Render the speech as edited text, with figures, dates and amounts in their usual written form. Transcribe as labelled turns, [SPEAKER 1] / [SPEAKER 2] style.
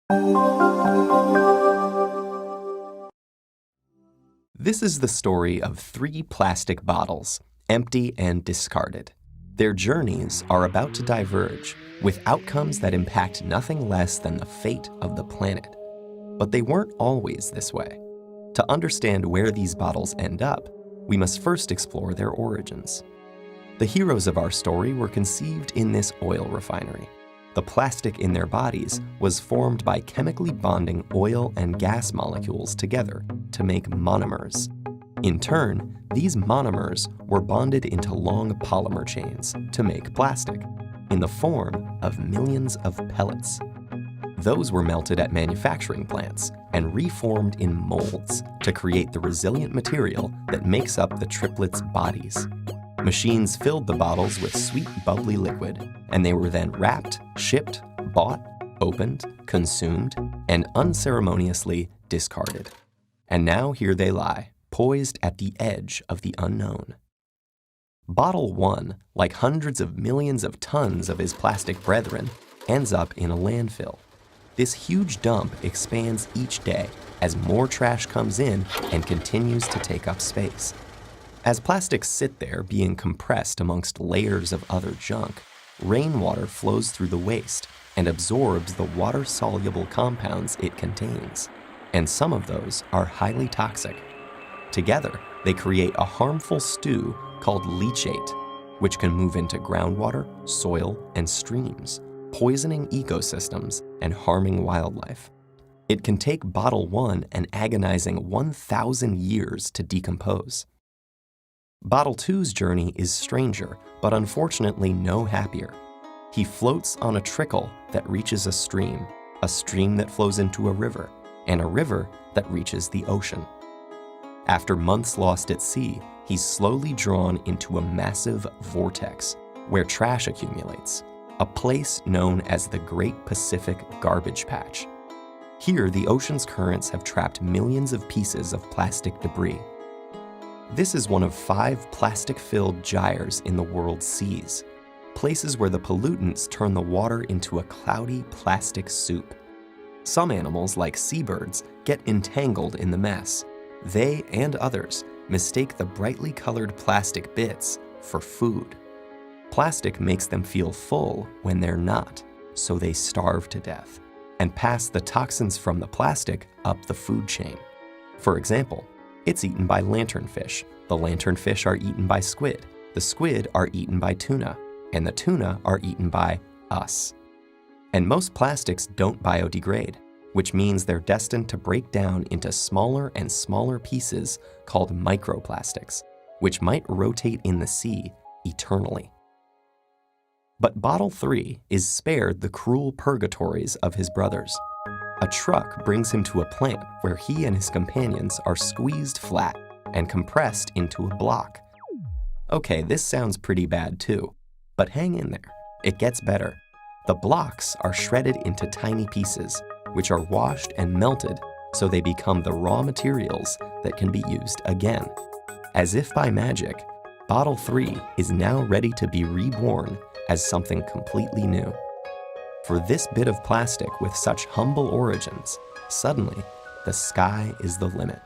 [SPEAKER 1] This is the story of 3 plastic bottles, empty and discarded. Their journeys are about to diverge, with outcomes that impact nothing less than the fate of the planet. But they weren't always this way. To understand where these bottles end up, we must first explore their origins. The heroes of our story were conceived in this oil refinery. The plastic in their bodies was formed by chemically bonding oil and gas molecules together to make monomers. In turn, these monomers were bonded into long polymer chains to make plastic, in the form of millions of pellets. Those were melted at manufacturing plants and reformed in molds to create the resilient material that makes up the triplets' bodies. Machines filled the bottles with sweet, bubbly liquid, and they were then wrapped, shipped, bought, opened, consumed, and unceremoniously discarded. And now here they lie, poised at the edge of the unknown. Bottle 1, like hundreds of millions of tons of his plastic brethren, ends up in a landfill. This huge dump expands each day as more trash comes in and continues to take up space. As plastics sit there being compressed amongst layers of other junk, rainwater flows through the waste and absorbs the water-soluble compounds it contains, and some of those are highly toxic. Together, they create a harmful stew called leachate, which can move into groundwater, soil, and streams, poisoning ecosystems and harming wildlife. It can take bottle 1 an agonizing 1,000 years to decompose. Bottle 2's journey is stranger, but unfortunately no happier. He floats on a trickle that reaches a stream that flows into a river, and a river that reaches the ocean. After months lost at sea, he's slowly drawn into a massive vortex where trash accumulates, a place known as the Great Pacific Garbage Patch. Here, the ocean's currents have trapped millions of pieces of plastic debris. This is one of 5 plastic-filled gyres in the world's seas, places where the pollutants turn the water into a cloudy plastic soup. Some animals, like seabirds, get entangled in the mess. They and others mistake the brightly colored plastic bits for food. Plastic makes them feel full when they're not, so they starve to death and pass the toxins from the plastic up the food chain. For example, it's eaten by lanternfish. The lanternfish are eaten by squid. The squid are eaten by tuna. And the tuna are eaten by us. And most plastics don't biodegrade, which means they're destined to break down into smaller and smaller pieces called microplastics, which might rotate in the sea eternally. But Bottle 3 is spared the cruel purgatories of his brothers. A truck brings him to a plant where he and his companions are squeezed flat and compressed into a block. Okay, this sounds pretty bad too, but hang in there. It gets better. The blocks are shredded into tiny pieces, which are washed and melted so they become the raw materials that can be used again. As if by magic, Bottle 3 is now ready to be reborn as something completely new. For this bit of plastic with such humble origins, suddenly, the sky is the limit.